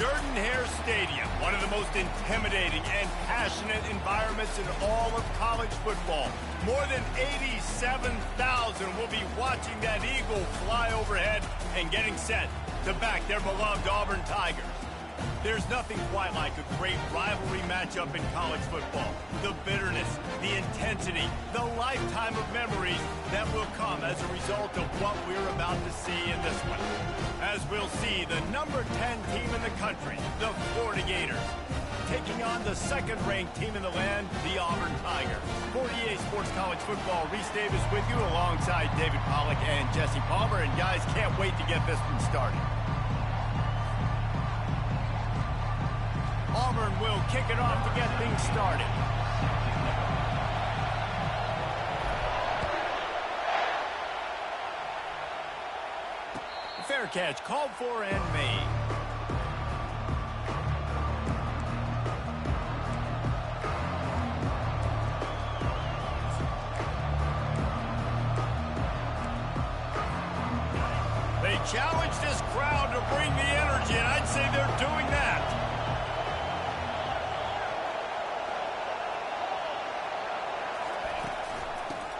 Jordan-Hare Stadium, one of the most intimidating and passionate environments in all of college football. More than 87,000 will be watching that eagle fly overhead and getting set to back their beloved Auburn Tigers. There's nothing quite like a great rivalry matchup in college football. The bitterness, the intensity, the lifetime of memories that will come as a result of what we're about to see in this one. As we'll see the number 10 team in the country, the Florida Gators, taking on the second-ranked team in the land, the Auburn Tigers. 48 Sports College Football, Reese Davis with you alongside David Pollack and Jesse Palmer. And guys, can't wait to get this one started. Auburn will kick it off to get things started. Fair catch called for and made. They challenge this crowd to bring the energy, and I'd say they're doing that.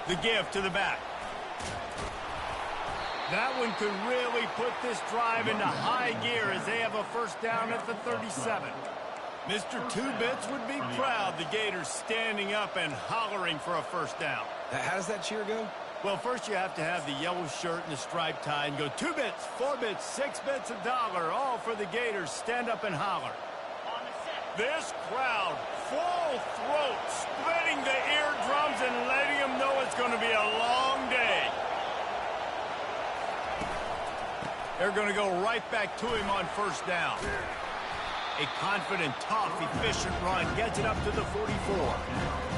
The give to the back. That one could really put this drive into high gear as they have a first down at the 37. Mr. Two Bits would be proud. The Gators standing up and hollering for a first down. How does that cheer go? Well, first you have to have the yellow shirt and the striped tie and go 2 bits, 4 bits, 6 bits, $1, all for the Gators. Stand up and holler. This crowd, full throat, splitting the eardrums and letting them know it's going to be a long day. They're going to go right back to him on first down. A confident, tough, efficient run gets it up to the 44.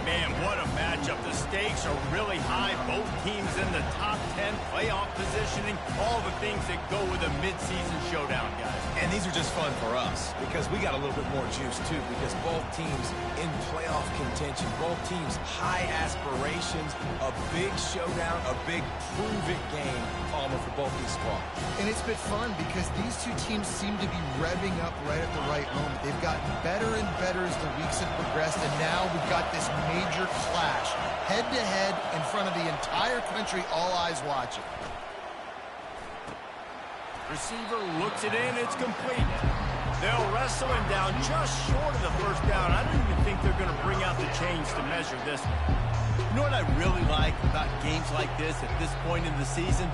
Man, what a matchup. The stakes are really high. Both teams in the top 10, playoff positioning, all the things that go with a midseason showdown, guys. And these are just fun for us because we got a little bit more juice, too, because both teams in playoff contention, both teams high aspirations, a big showdown, a big prove-it game, Palmer, for both these squads. And it's been fun because these two teams seem to be revving up right at the right moment. They've gotten better and better as the weeks have progressed, and now we've got this major clash, head-to-head in front of the entire country, all eyes watching. Receiver looks it in, it's complete. They'll wrestle him down just short of the first down. I don't even think they're going to bring out the chains to measure this one. You know what I really like about games like this at this point in the season?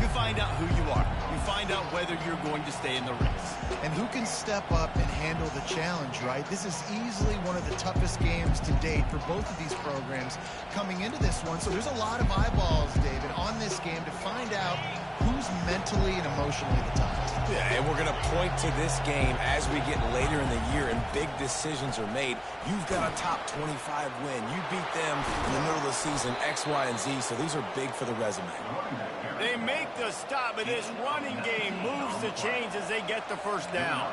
You find out who you are. You find out whether you're going to stay in the race. And who can step up and handle the challenge, right? This is easily one of the toughest games to date for both of these programs coming into this one. So there's a lot of eyeballs, David, on this game to find out who's mentally and emotionally the toughest. Yeah, and we're going to point to this game as we get later in the year and big decisions are made. You've got a top 25 win. You beat them in the middle of the season, X, Y, and Z, so these are big for the resume. They make the stop, but this running game moves the chains as they get the first down.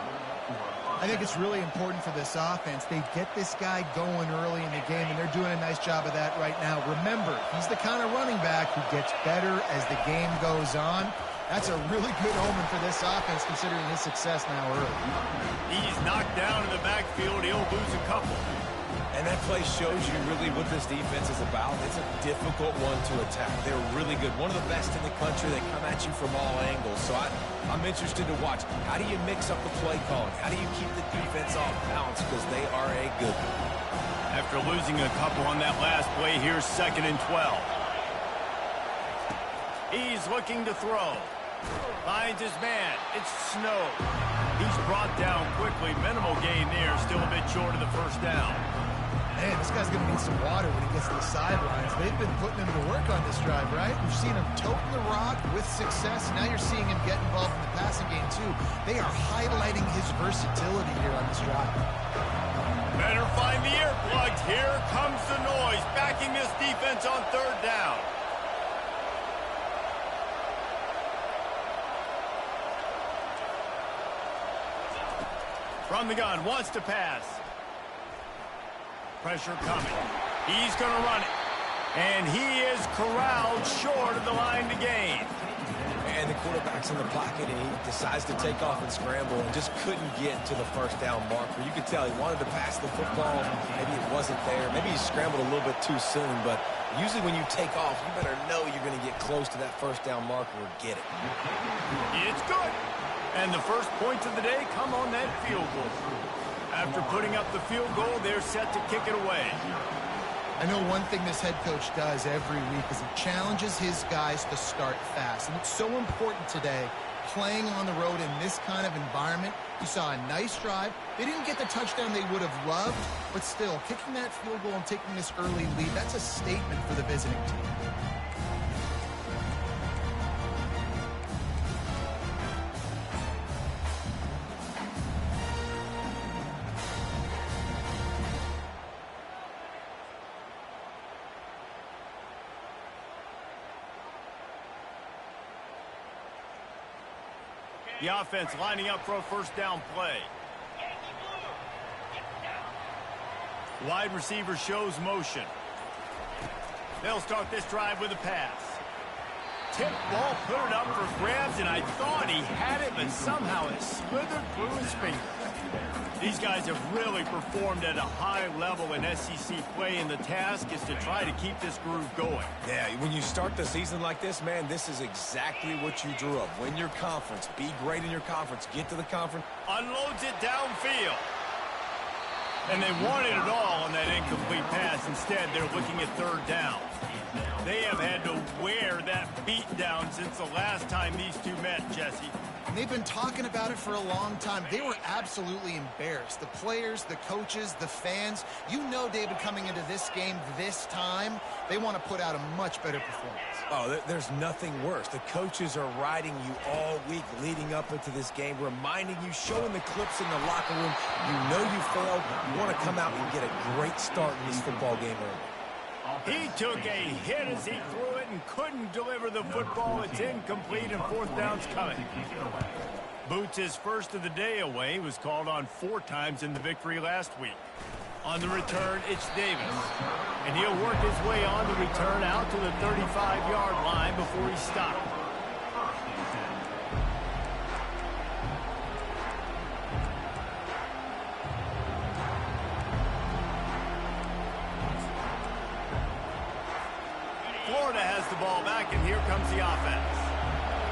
I think it's really important for this offense. They get this guy going early in the game, and they're doing a nice job of that right now. Remember, he's the kind of running back who gets better as the game goes on. That's a really good omen for this offense, considering his success now early. He's knocked down in the backfield. He'll lose a couple. And that play shows you really what this defense is about. It's a difficult one to attack. They're really good. One of the best in the country. They come at you from all angles. So I'm interested to watch. How do you mix up the play calling? How do you keep the defense off balance? Because they are a good one. After losing a couple on that last play, here's 2nd and 12. He's looking to throw. Finds his man. It's Snow. He's brought down quickly. Minimal gain there. Still a bit short of the first down. Man, this guy's going to need some water when he gets to the sidelines. They've been putting him to work on this drive, right? We've seen him toting the rock with success. Now you're seeing him get involved in the passing game, too. They are highlighting his versatility here on this drive. Better find the earplugs. Here comes the noise, backing this defense on 3rd down. From the gun, wants to pass. Pressure coming. He's going to run it. And he is corralled short of the line to gain. And the quarterback quarterback's in the pocket, and he decides to take off and scramble and just couldn't get to the first down marker. You could tell he wanted to pass the football. Maybe it wasn't there. Maybe he scrambled a little bit too soon, but usually when you take off, you better know you're going to get close to that first down marker or get it. It's good. And the first points of the day come on that field goal. After putting up the field goal, they're set to kick it away. I know one thing this head coach does every week is he challenges his guys to start fast. And it's so important today, playing on the road in this kind of environment. You saw a nice drive. They didn't get the touchdown they would have loved, but still, kicking that field goal and taking this early lead, that's a statement for the visiting team. The offense lining up for a first down play. Wide receiver shows motion. They'll start this drive with a pass. Tip ball, put it up for grabs, and I thought he had it, but somehow it slithered through his fingers. These guys have really performed at a high level in SEC play, and the task is to try to keep this groove going. Yeah, when you start the season like this, man, this is exactly what you drew up. Win your conference. Be great in your conference. Get to the conference. Unloads it downfield. And they wanted it all on that incomplete pass. Instead, they're looking at third down. They have had to wear that beat down since the last time these two met, Jesse. And they've been talking about it for a long time. They were absolutely embarrassed. The players, the coaches, the fans. You know, David, coming into this game this time, they want to put out a much better performance. Oh, there's nothing worse. The coaches are riding you all week leading up into this game, reminding you, showing the clips in the locker room. You know you failed. You want to come out and get a great start in this football game early. He took a hit as he threw it and couldn't deliver the football. It's incomplete and fourth down's coming. Boots' first of the day away was called on 4 times in the victory last week. On the return, it's Davis. And he'll work his way on the return out to the 35-yard line before he stopped. Florida has the ball back, and here comes the offense.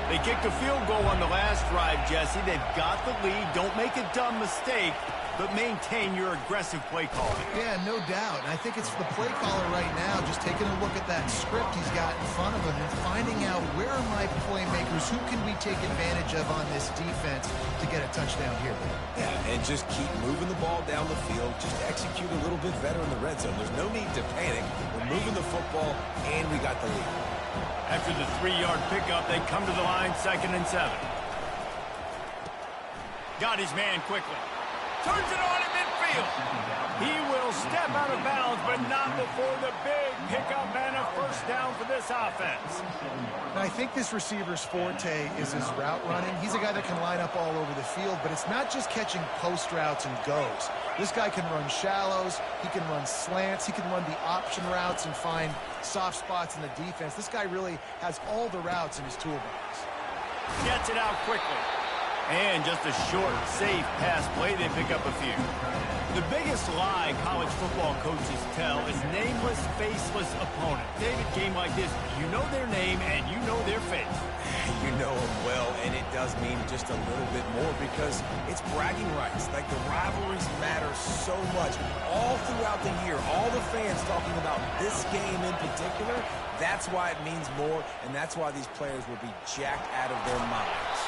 They kicked a field goal on the last drive, Jesse. They've got the lead. Don't make a dumb mistake, but maintain your aggressive play calling. Yeah, no doubt. And I think it's the play caller right now just taking a look at that script he's got in front of him and finding out where are my playmakers, who can we take advantage of on this defense to get a touchdown here. Yeah, and just keep moving the ball down the field. Just execute a little bit better in the red zone. There's no need to panic. We're moving the football, and we got the lead. After the 3-yard pickup, they come to the line, 2nd and 7. Got his man quickly. Turns it on at midfield. He will step out of bounds, but not before the big pickup and a first down for this offense. And I think this receiver's forte is his route running. He's a guy that can line up all over the field, but it's not just catching post routes and goes. This guy can run shallows, he can run slants, he can run the option routes and find soft spots in the defense. This guy really has all the routes in his toolbox. Gets it out quickly. And just a short, safe pass play, they pick up a few. The biggest lie college football coaches tell is nameless, faceless opponent. David, game like this, you know their name and you know their face. You know them well, and it does mean just a little bit more because it's bragging rights. Like, the rivalries matter so much. All throughout the year, all the fans talking about this game in particular, that's why it means more, and that's why these players will be jacked out of their minds.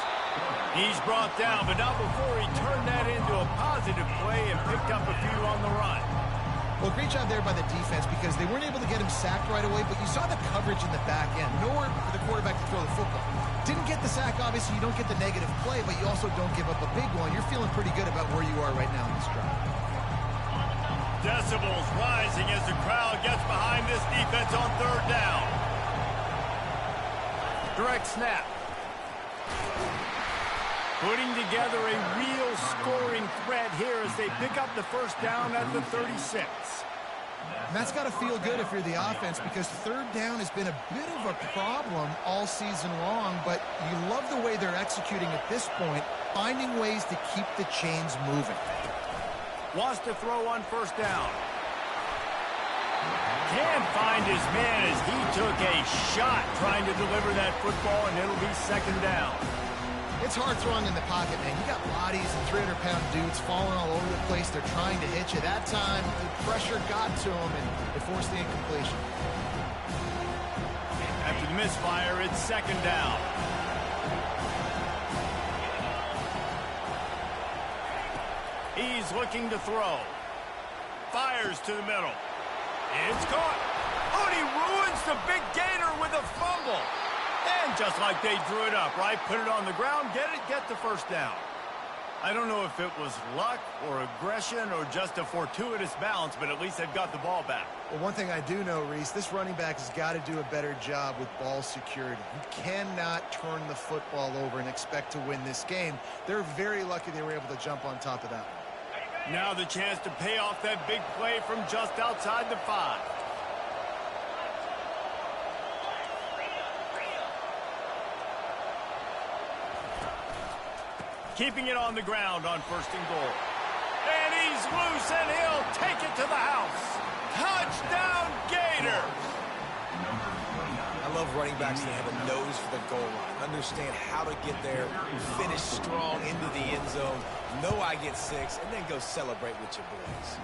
He's brought down, but not before he turned that into a positive play and picked up a few on the run. Well, great job there by the defense because they weren't able to get him sacked right away, but you saw the coverage in the back end. Nowhere for the quarterback to throw the football. Didn't get the sack, obviously. You don't get the negative play, but you also don't give up a big one. You're feeling pretty good about where you are right now in this drive. Decibels rising as the crowd gets behind this defense on third down. Direct snap. Putting together a real scoring threat here as they pick up the first down at the 36. And that's got to feel good if you're the offense, because third down has been a bit of a problem all season long, but you love the way they're executing at this point, finding ways to keep the chains moving. Wants to throw on first down. Can't find his man as he took a shot trying to deliver that football, and it'll be second down. It's hard throwing in the pocket, man. You got bodies and 300-pound dudes falling all over the place. They're trying to hit you. That time, the pressure got to him, and it forced the incompletion. After the misfire, it's second down. He's looking to throw. Fires to the middle. It's caught. Oh, and he ruins the big gainer with a fumble. And just like they drew it up, right? Put it on the ground, get the first down. I don't know if it was luck or aggression or just a fortuitous bounce, but at least they've got the ball back. Well, one thing I do know, Reese, this running back has got to do a better job with ball security. You cannot turn the football over and expect to win this game. They're very lucky they were able to jump on top of that one. Now the chance to pay off that big play from just outside the 5. Keeping it on the ground on first and goal. And he's loose, and he'll take it to the house. Touchdown, Gators! I love running backs that have a nose for the goal line. Understand how to get there, finish strong into the end zone, know I get 6, and then go celebrate with your boys.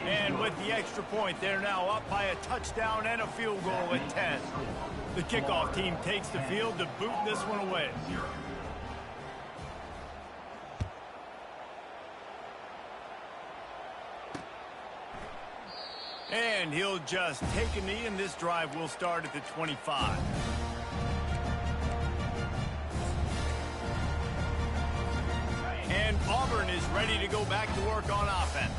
And with the extra point, they're now up by a touchdown and a field goal at 10. The kickoff team takes the field to boot this one away. And he'll just take a knee, and this drive will start at the 25. And Auburn is ready to go back to work on offense.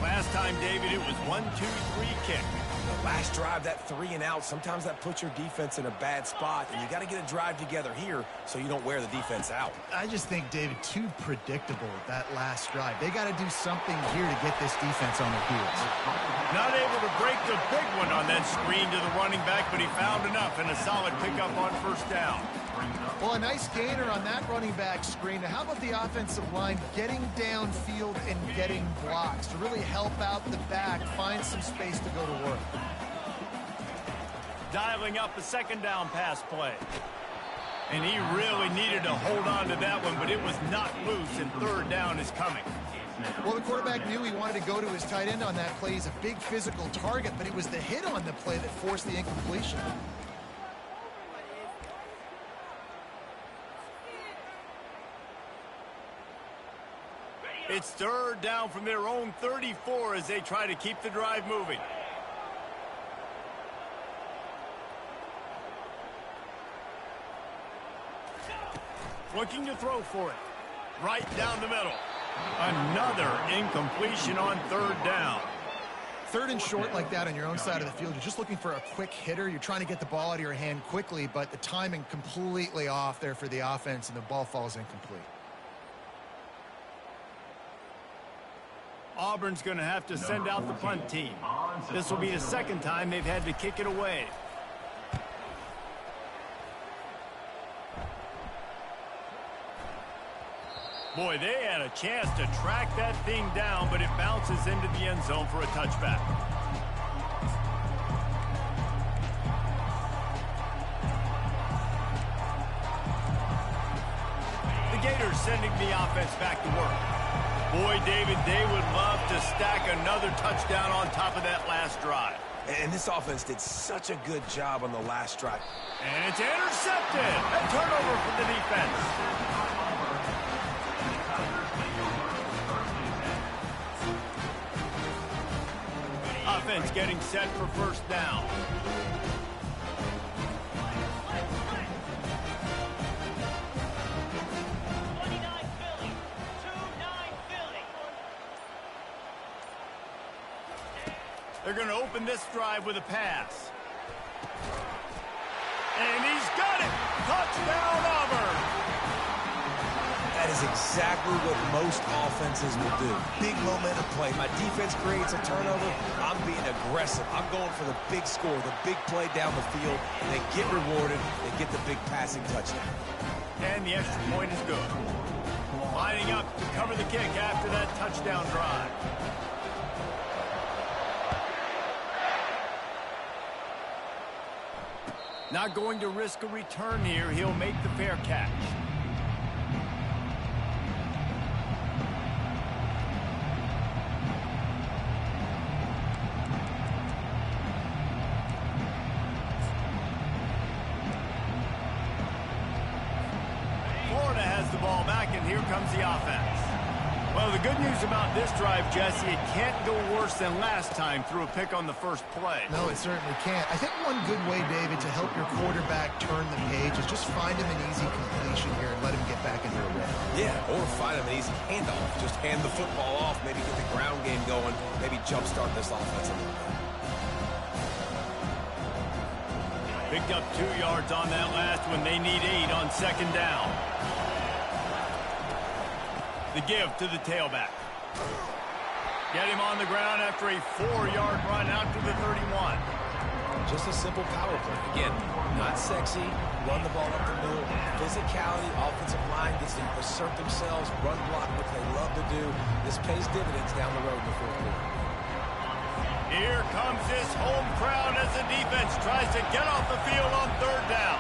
Last time, David, it was 1-2-3 kick. The last drive, that 3 and out, sometimes that puts your defense in a bad spot, and you got to get a drive together here so you don't wear the defense out. I just think, David, too predictable that last drive. They got to do something here to get this defense on their heels. Not able to break the big one on that screen to the running back, but he found enough and a solid pickup on first down. Well, a nice gainer on that running back screen. Now, how about the offensive line getting downfield and getting blocks to really help out the back, find some space to go to work? Dialing up a second down pass play. And he really needed to hold on to that one, but it was not loose, and third down is coming. Well, the quarterback knew he wanted to go to his tight end on that play. He's a big physical target, but it was the hit on the play that forced the incompletion. It's third down from their own 34 as they try to keep the drive moving. Looking to throw for it. Right down the middle. Another incompletion on third down. Third and short like that on your own side of the field, you're just looking for a quick hitter. You're trying to get the ball out of your hand quickly, but the timing completely off there for the offense, and the ball falls incomplete. Auburn's going to have to send out the punt team. This will be the second time they've had to kick it away. Boy, they had a chance to track that thing down, but it bounces into the end zone for a touchback. The Gators sending the offense back to work. Boy, David, they would love to stack another touchdown on top of that last drive. And this offense did such a good job on the last drive. And it's intercepted. A turnover for the defense. Offense getting set for first down. They're going to open this drive with a pass. And he's got it. Touchdown, Auburn. That is exactly what most offenses will do. Big momentum play. My defense creates a turnover. I'm being aggressive. I'm going for the big score, the big play down the field. And they get rewarded. They get the big passing touchdown. And the extra point is good. Lining up to cover the kick after that touchdown drive. Not going to risk a return here. He'll make the fair catch. Florida has the ball back, and here comes the offense. Well, the good news about this drive, Jesse, it can't go worse than last time through a pick on the first play. No, it certainly can't. I think one good way, David, to help your quarterback turn the page is just find him an easy completion here and let him get back into a rhythm. Yeah, or find him an easy handoff. Just hand the football off, maybe get the ground game going, maybe jumpstart this offense a little bit. Picked up 2 yards on that last one. They need 8 on second down. The give to the tailback. Get him on the ground after a 4-yard run out to the 31. Just a simple power play. Again, not sexy. Run the ball up the middle. Physicality, offensive line gets to assert themselves, run block, which they love to do. This pays dividends down the road in the fourth quarter. Here comes this home crowd as the defense tries to get off the field on third down.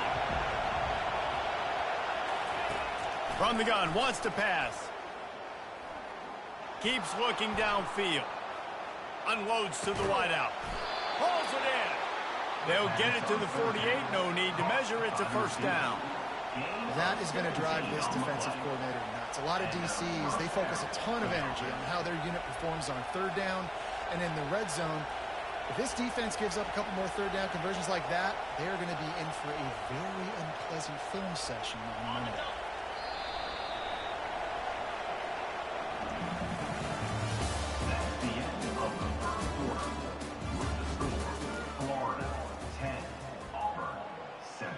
From the gun, wants to pass. Keeps looking downfield. Unloads to the wideout. Pulls it in. They'll get it to the 48. No need to measure. It's a first down. That is going to drive this defensive coordinator nuts. A lot of DCs, they focus a ton of energy on how their unit performs on third down and in the red zone. If this defense gives up a couple more third down conversions like that, they are going to be in for a very unpleasant film session on Monday. Florida 10, Auburn 7.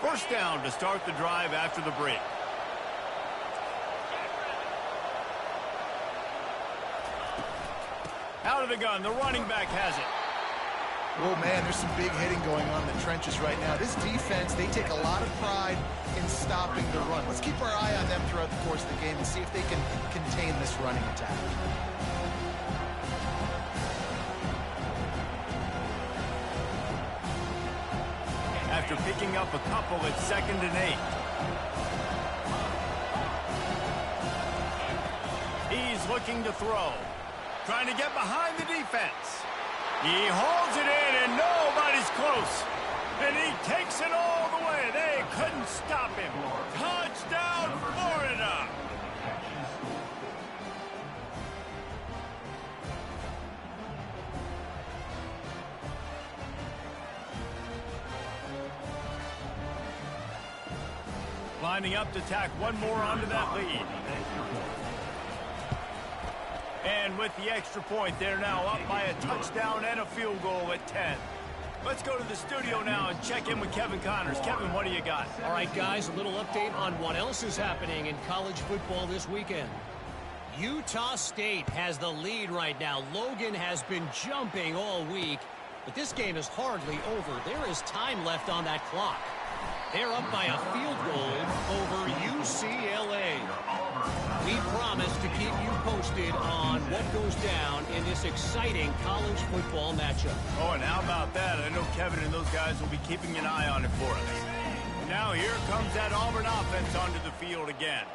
First down to start the drive after the break. Out of the gun, the running back has it. Oh, man, there's some big hitting going on in the trenches right now. This defense, they take a lot of pride in stopping the run. Let's keep our eye on them throughout the course of the game and see if they can contain this running attack. After picking up a couple, it's 2nd and 8. He's looking to throw. Trying to get behind the defense. He hauls it in, and nobody's close. And he takes it all the way. They couldn't stop him. Touchdown, Florida! Lining up to tack one more onto that lead. And with the extra point, they're now up by a touchdown and a field goal at 10. Let's go to the studio now and check in with Kevin Connors. Kevin, what do you got? All right, guys, a little update on what else is happening in college football this weekend. Utah State has the lead right now. Logan has been jumping all week, but this game is hardly over. There is time left on that clock. They're up by a field goal over UCLA. We promise to keep you posted on what goes down in this exciting college football matchup. Oh, and how about that? I know Kevin and those guys will be keeping an eye on it for us. Now here comes that Auburn offense onto the field again.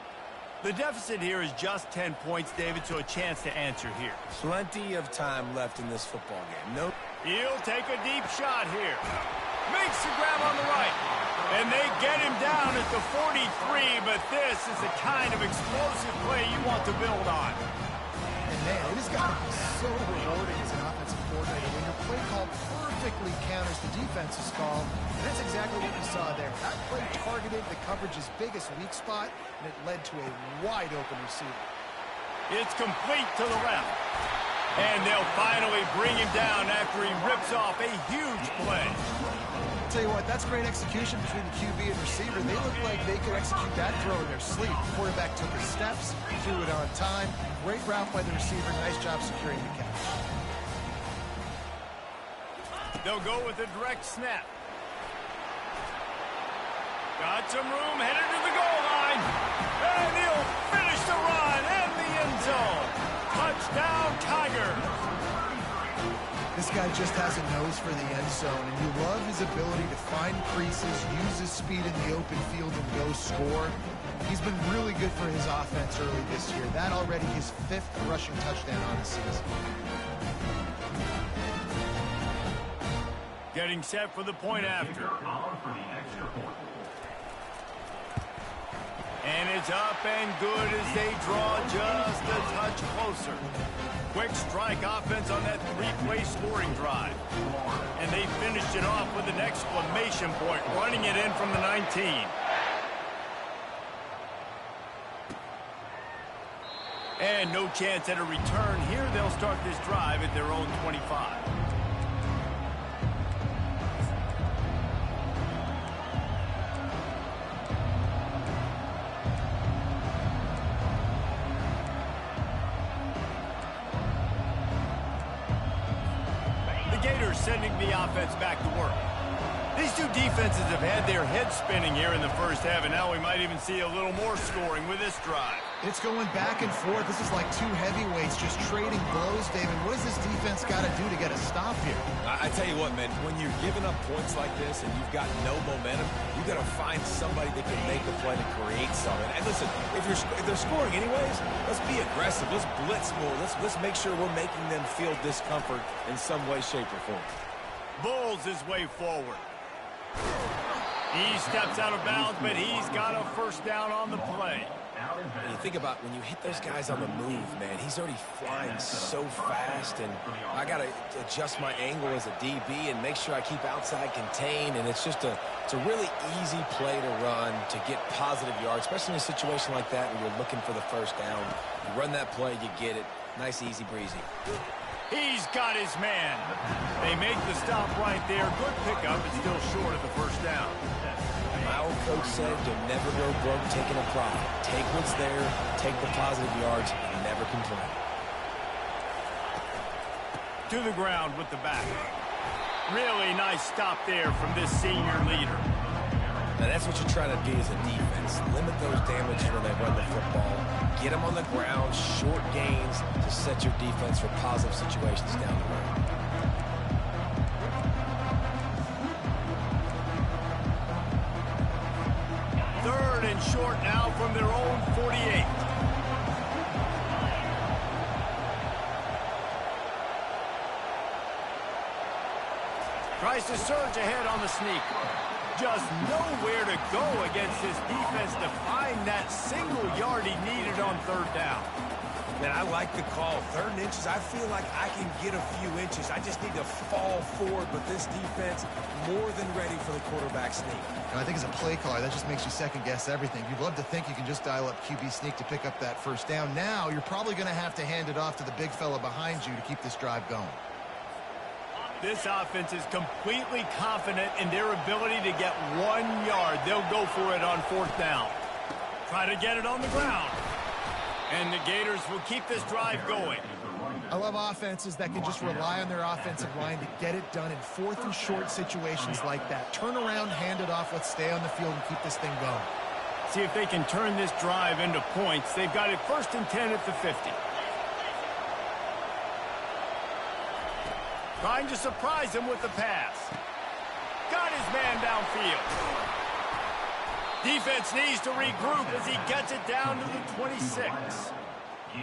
The deficit here is just 10 points, David, so a chance to answer here. Plenty of time left in this football game. Nope. He'll take a deep shot here. Makes the grab on the right. And they get him down at the 43, but this is the kind of explosive play you want to build on. And man, it has got to be so rewarding as an offensive coordinator when your play call perfectly counters the defense's call. And that's exactly what we saw there. That play targeted the coverage's biggest weak spot, and it led to a wide open receiver. It's complete to the left. And they'll finally bring him down after he rips off a huge play. Tell you what, that's great execution between the QB and receiver. They look like they could execute that throw in their sleep. The quarterback took his steps, threw it on time. Great route by the receiver. Nice job securing the catch. They'll go with a direct snap. Got some room, headed to the goal line. And he'll finish the run in the end zone. Touchdown, Tigers. This guy just has a nose for the end zone, and you love his ability to find creases, use his speed in the open field, and go score. He's been really good for his offense early this year. That already his 5th rushing touchdown on the season. Getting set for the point after. And it's up and good as they draw just a touch closer. Quick strike offense on that 3-play scoring drive. And they finished it off with an exclamation point, running it in from the 19. And no chance at a return here. They'll start this drive at their own 25. Sending the offense back to work. These two defenses have had their heads spinning here in the first half, and now we might even see a little more scoring with this drive. It's going back and forth. This is like two heavyweights just trading blows, David. What does this defense got to do to get a stop here? I tell you what, man, when you're giving up points like this and you've got no momentum, you got to find somebody that can make a play to create something. And listen, if they're scoring anyways, let's be aggressive. Let's blitz more. Let's make sure we're making them feel discomfort in some way, shape, or form. Bulls his way forward. He steps out of bounds, but he's got a first down on the play. When you think about when you hit those guys on the move, man, he's already flying so fast, and I got to adjust my angle as a DB and make sure I keep outside contained, and it's just it's a really easy play to run to get positive yards, especially in a situation like that where you're looking for the first down. You run that play, you get it. Nice, easy breezy. He's got his man. They make the stop right there. Good pickup, but still short of the first down. My old coach said you'll never go broke taking a profit. Take what's there, take the positive yards, and never complain. To the ground with the back. Really nice stop there from this senior leader. Now that's what you're trying to do as a defense. Limit those damages when they run the football. Get them on the ground, short gains to set your defense for positive situations down the road. Third and short now from their own 48. Tries to surge ahead on the sneak. Just nowhere to go against this defense to find that single yard he needed on third down. Man, I like the call. 3rd and inches, I feel like I can get a few inches. I just need to fall forward, but this defense more than ready for the quarterback sneak. And I think as a play caller, that just makes you second-guess everything. You'd love to think you can just dial up QB sneak to pick up that first down. Now you're probably going to have to hand it off to the big fella behind you to keep this drive going. This offense is completely confident in their ability to get 1 yard. They'll go for it on 4th down. Try to get it on the ground. And the Gators will keep this drive going. I love offenses that can just rely on their offensive line to get it done in 4th and short situations like that. Turn around, hand it off, let's stay on the field and keep this thing going. See if they can turn this drive into points. They've got it 1st and 10 at the 50. Trying to surprise him with the pass. Got his man downfield. Defense needs to regroup as he gets it down to the 26.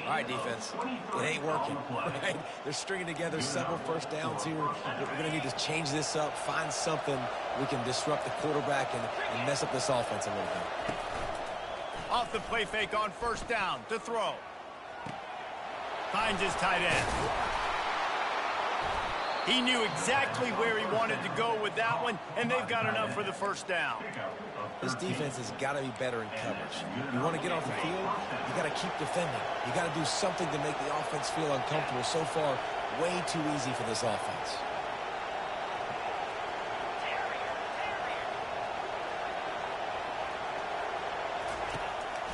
All right, defense, it ain't working. Right? They're stringing together several first downs here. We're going to need to change this up, find something we can disrupt the quarterback and mess up this offense a little bit. Off the play fake on 1st down to throw. Finds his tight end. He knew exactly where he wanted to go with that one, and they've got enough for the first down. This defense has got to be better in coverage. You want to get off the field, you got to keep defending. You got to do something to make the offense feel uncomfortable. So far, way too easy for this offense.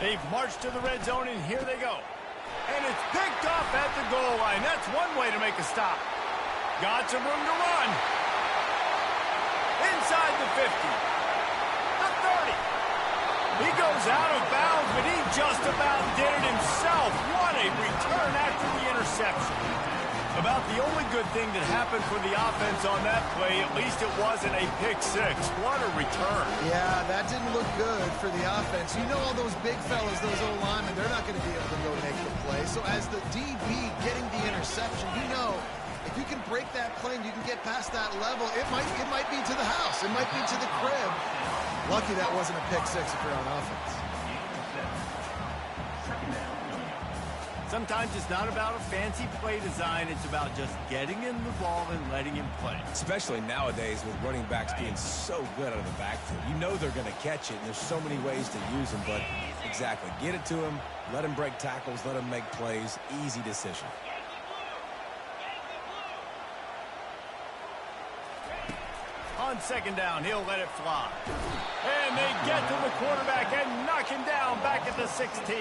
They've marched to the red zone, and here they go. And it's picked off at the goal line. That's one way to make a stop. Got some room to run. Inside the 50. The 30. He goes out of bounds, but he just about did it himself. What a return after the interception. About the only good thing that happened for the offense on that play, at least it wasn't a pick six. What a return. Yeah, that didn't look good for the offense. You know all those big fellas, those old linemen, they're not going to be able to go make the play. So as the DB getting the interception, you know if you can break that play and you can get past that level, it might be to the house. It might be to the crib. Lucky that wasn't a pick six if you're on offense. Sometimes it's not about a fancy play design. It's about just getting him the ball and letting him play. Especially nowadays with running backs being so good out of the backfield. You know they're going to catch it, and there's so many ways to use them. But exactly, get it to him, let him break tackles, let him make plays. Easy decision. On second down, he'll let it fly. And they get to the quarterback and knock him down back at the 16.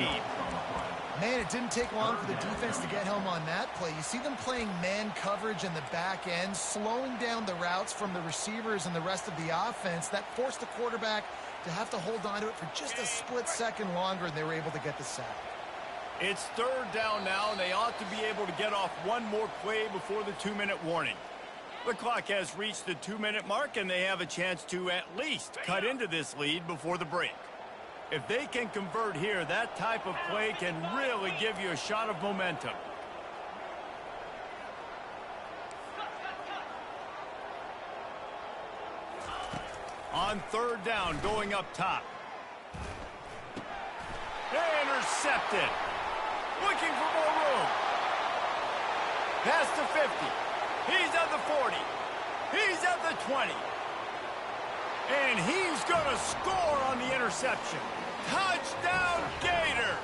Man, it didn't take long for the defense to get home on that play. You see them playing man coverage in the back end, slowing down the routes from the receivers and the rest of the offense. That forced the quarterback to have to hold on to it for just a split second longer, and they were able to get the sack. It's third down now, and they ought to be able to get off one more play before the 2-minute warning. The clock has reached the 2-minute mark, and they have a chance to at least cut into this lead before the break. If they can convert here, that type of play can really give you a shot of momentum. On third down, going up top. Intercepted. Looking for more room. Past the 50. He's at the 40. He's at the 20. And he's going to score on the interception. Touchdown, Gator!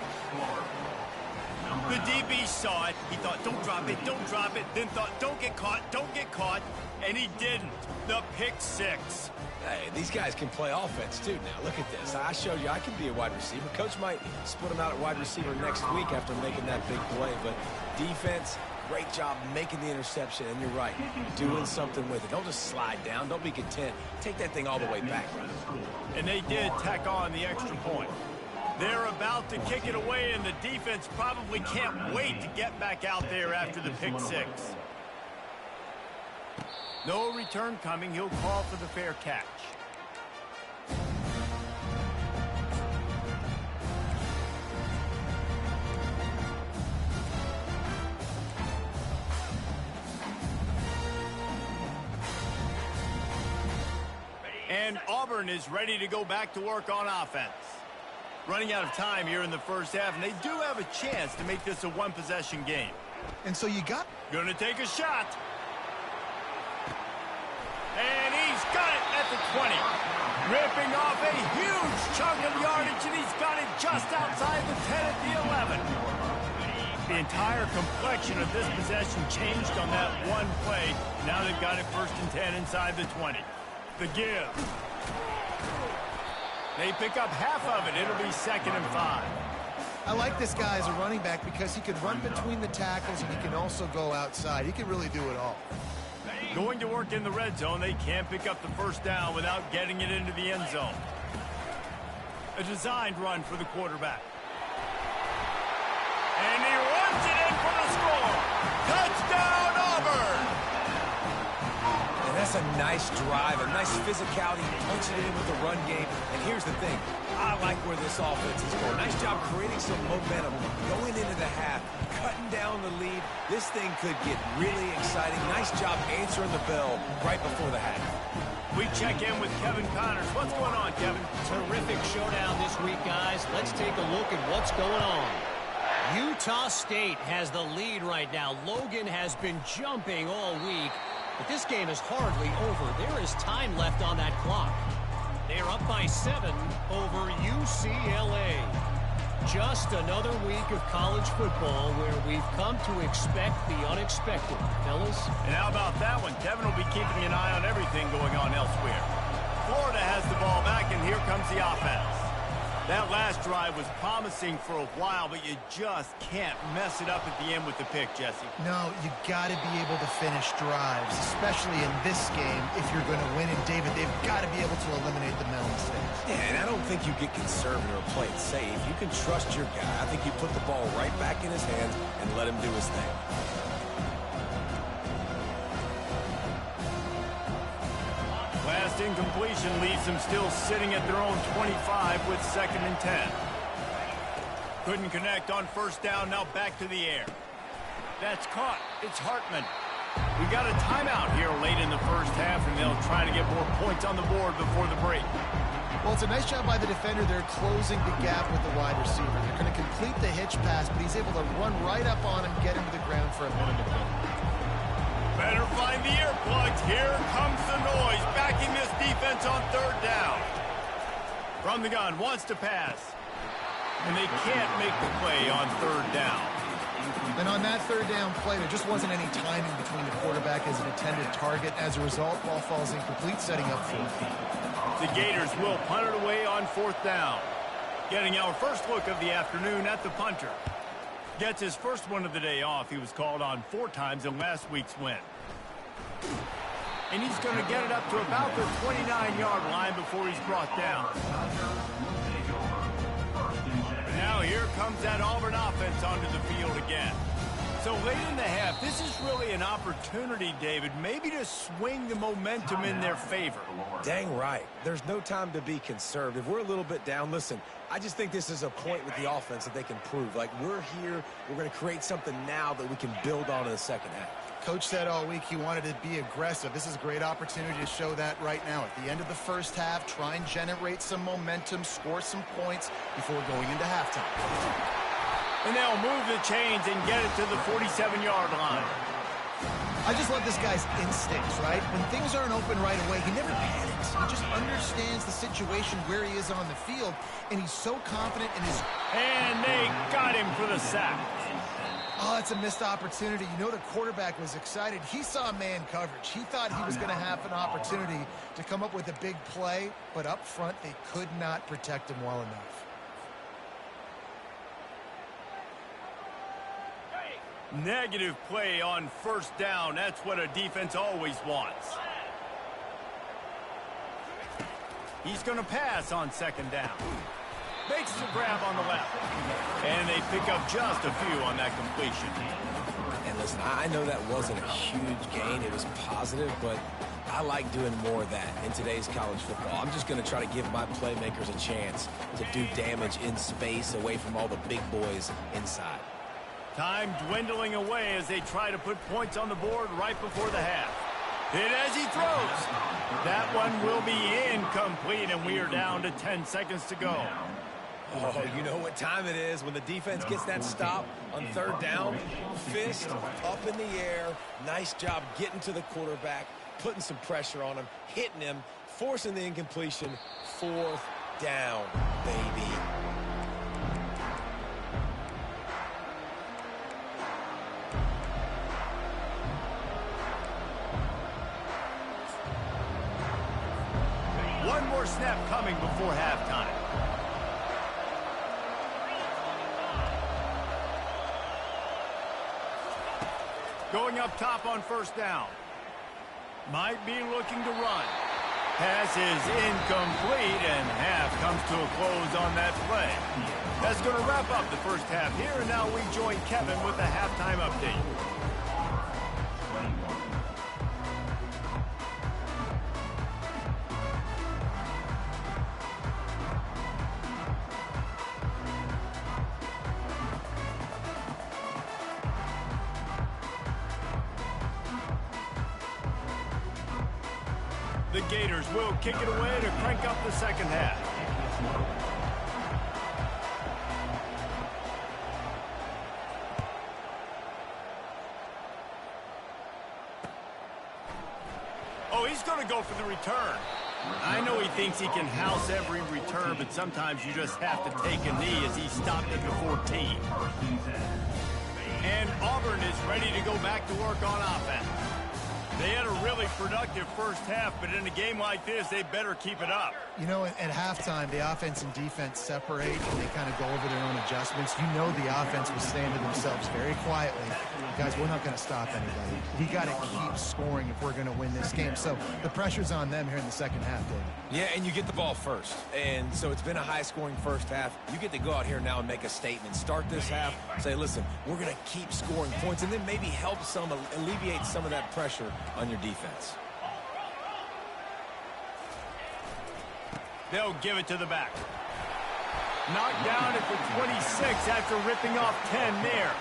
The DB saw it. He thought, don't drop it, don't drop it. Then thought, don't get caught. And he didn't. The pick six. Hey, these guys can play offense, too. Now, look at this. I showed you I can be a wide receiver. Coach might split him out at wide receiver next week after making that big play. But defense, great job making the interception. And you're right, doing something with it. Don't just slide down. Don't be content. Take that thing all the way back. And they did tack on the extra point. They're about to kick it away, and the defense probably can't wait to get back out there after the pick six. No return coming. He'll call for the fair catch. And Auburn is ready to go back to work on offense. Running out of time here in the first half, and they do have a chance to make this a one-possession game. And so you got... Gonna take a shot. And he's got it at the 20. Ripping off a huge chunk of yardage, and he's got it just outside the 10 at the 11. The entire complexion of this possession changed on that one play. Now they've got it 1st and 10 inside the 20. The give. They pick up half of it. It'll be 2nd and 5. I like this guy as a running back because he can run between the tackles and he can also go outside. He can really do it all. Going to work in the red zone. They can't pick up the first down without getting it into the end zone. A designed run for the quarterback. And he runs it in for the score. Touchdown, Auburn! And that's a nice drive, a nice physicality, punching it in with the run game. And here's the thing. I like where this offense is going. Nice job creating some momentum, going into the half, cutting down the lead. This thing could get really exciting. Nice job answering the bell right before the half. We check in with Kevin Connors. What's going on, Kevin? Terrific showdown this week, guys. Let's take a look at what's going on. Utah State has the lead right now. Logan has been jumping all week. But this game is hardly over. There is time left on that clock. They're up by 7 over UCLA. Just another week of college football where we've come to expect the unexpected, fellas. And how about that one? Kevin will be keeping an eye on everything going on elsewhere. Florida has the ball back, and here comes the offense. That last drive was promising for a while, but you just can't mess it up at the end with the pick, Jesse. No, you got to be able to finish drives, especially in this game if you're going to win. And, David, they've got to be able to eliminate the mental mistakes. Yeah, and I don't think you get conservative or play it safe. You can trust your guy. I think you put the ball right back in his hands and let him do his thing. Last incompletion leaves them still sitting at their own 25 with 2nd and 10. Couldn't connect on first down, now back to the air. That's caught. It's Hartman. We got a timeout here late in the first half, and they'll try to get more points on the board before the break. Well, it's a nice job by the defender. They're closing the gap with the wide receiver. They're going to complete the hitch pass, but he's able to run right up on him, get him to the ground for a minimum gain. Better find the earplugs. Here comes the noise, backing this defense on 3rd down. From the gun, wants to pass. And they can't make the play on 3rd down. And on that 3rd down play, there just wasn't any timing between the quarterback as an intended target. As a result, ball falls incomplete, setting up 4th. The Gators will punt it away on 4th down. Getting our first look of the afternoon at the punter. Gets his first one of the day off. He was called on 4 times in last week's win. And he's going to get it up to about the 29-yard line before he's brought down. And now here comes that Auburn offense onto the field again. So late in the half, this is really an opportunity, David, maybe to swing the momentum in their favor. Dang right. There's no time to be conservative. We're a little bit down. Listen, I just think this is a point with the offense that they can prove. Like, we're here, we're going to create something now that we can build on in the second half. Coach said all week he wanted to be aggressive. This is a great opportunity to show that right now. At the end of the first half, try and generate some momentum, score some points before going into halftime. And they'll move the chains and get it to the 47-yard line. I just love this guy's instincts, right? When things aren't open right away, he never panics. He just understands the situation where he is on the field, and he's so confident in his... And they got him for the sack. Oh, it's a missed opportunity. You know the quarterback was excited. He saw man coverage. He thought he was going to have an opportunity to come up with a big play, but up front, they could not protect him well enough. Negative play on first down. That's what a defense always wants. He's going to pass on 2nd down. Makes the grab on the left. And they pick up just a few on that completion. And listen, I know that wasn't a huge gain. It was positive, but I like doing more of that in today's college football. I'm just going to try to give my playmakers a chance to do damage in space away from all the big boys inside. Time dwindling away as they try to put points on the board right before the half. Hit as he throws. That one will be incomplete, and we are down to 10 seconds to go. Oh, you know what time it is when the defense gets that stop on 3rd down. Fist up in the air. Nice job getting to the quarterback, putting some pressure on him, hitting him, forcing the incompletion. 4th down, baby. One more snap coming before halftime. Going up top on first down. Might be looking to run. Pass is incomplete, and half comes to a close on that play. That's going to wrap up the first half here, and now we join Kevin with the halftime update. The Gators will kick it away to crank up the second half. Oh, he's going to go for the return. I know he thinks he can house every return, but sometimes you just have to take a knee as he stopped at the 14. And Auburn is ready to go back to work on offense. They had a really productive first half, but in a game like this, they better keep it up. You know, at halftime, the offense and defense separate, and they kind of go over their own adjustments. You know the offense was saying to themselves very quietly, guys, we're not going to stop anybody. We got to keep scoring if we're going to win this game. So the pressure's on them here in the second half, David. Yeah, and you get the ball first. And so it's been a high-scoring first half. You get to go out here now and make a statement. Start this half, say, listen, we're going to keep scoring points, and then maybe help alleviate some of that pressure on your defense. They'll give it to the back. Knocked down at the 26 after ripping off 10 there.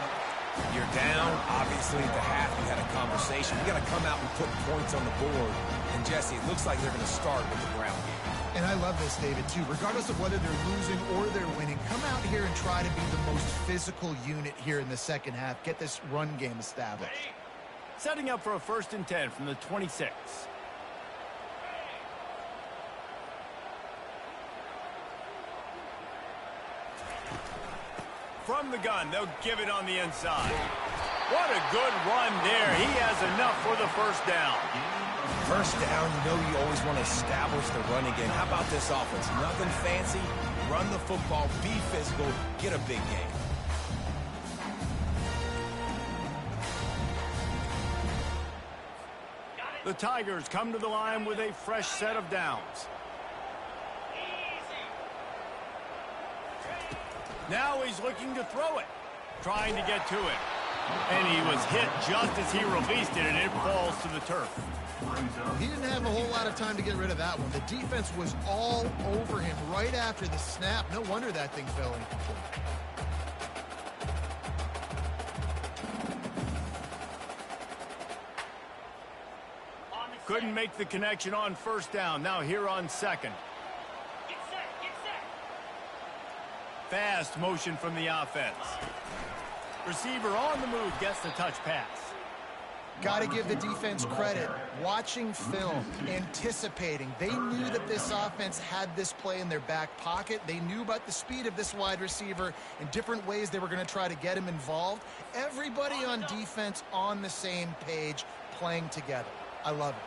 You're down. Obviously, at the half, you had a conversation. You got to come out and put points on the board. And, Jesse, it looks like they're going to start with the ground game. And I love this, David, too. Regardless of whether they're losing or they're winning, come out here and try to be the most physical unit here in the second half. Get this run game established. Setting up for a 1st and 10 from the 26. From the gun, they'll give it on the inside. What a good run there. He has enough for the 1st down. First down, you know you always want to establish the running game. How about this offense? Nothing fancy. Run the football, be physical, get a big game. The Tigers come to the line with a fresh set of downs. Now he's looking to throw it, trying to get to it. And he was hit just as he released it, and it falls to the turf. He didn't have a whole lot of time to get rid of that one. The defense was all over him right after the snap. No wonder that thing fell incomplete. Couldn't make the connection on 1st down. Now here on 2nd. Fast motion from the offense. Receiver on the move gets the touch pass. Got to give the defense credit. Watching film, anticipating. They knew that this offense had this play in their back pocket. They knew about the speed of this wide receiver and different ways they were going to try to get him involved. Everybody on defense on the same page, playing together. I love it.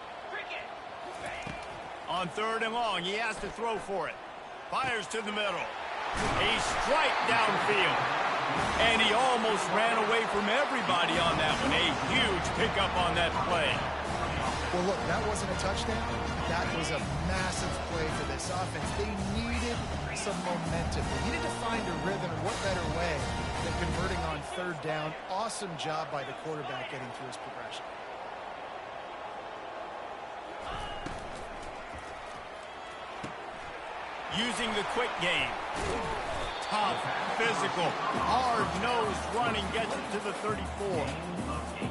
On 3rd and long, he has to throw for it. Fires to the middle. A strike downfield. And he almost ran away from everybody on that one. A huge pickup on that play. Well, look, that wasn't a touchdown. That was a massive play for this offense. They needed some momentum. They needed to find a rhythm, and what better way than converting on 3rd down. Awesome job by the quarterback getting through his progression. Using the quick game. Tough, physical, hard-nosed running gets it to the 34.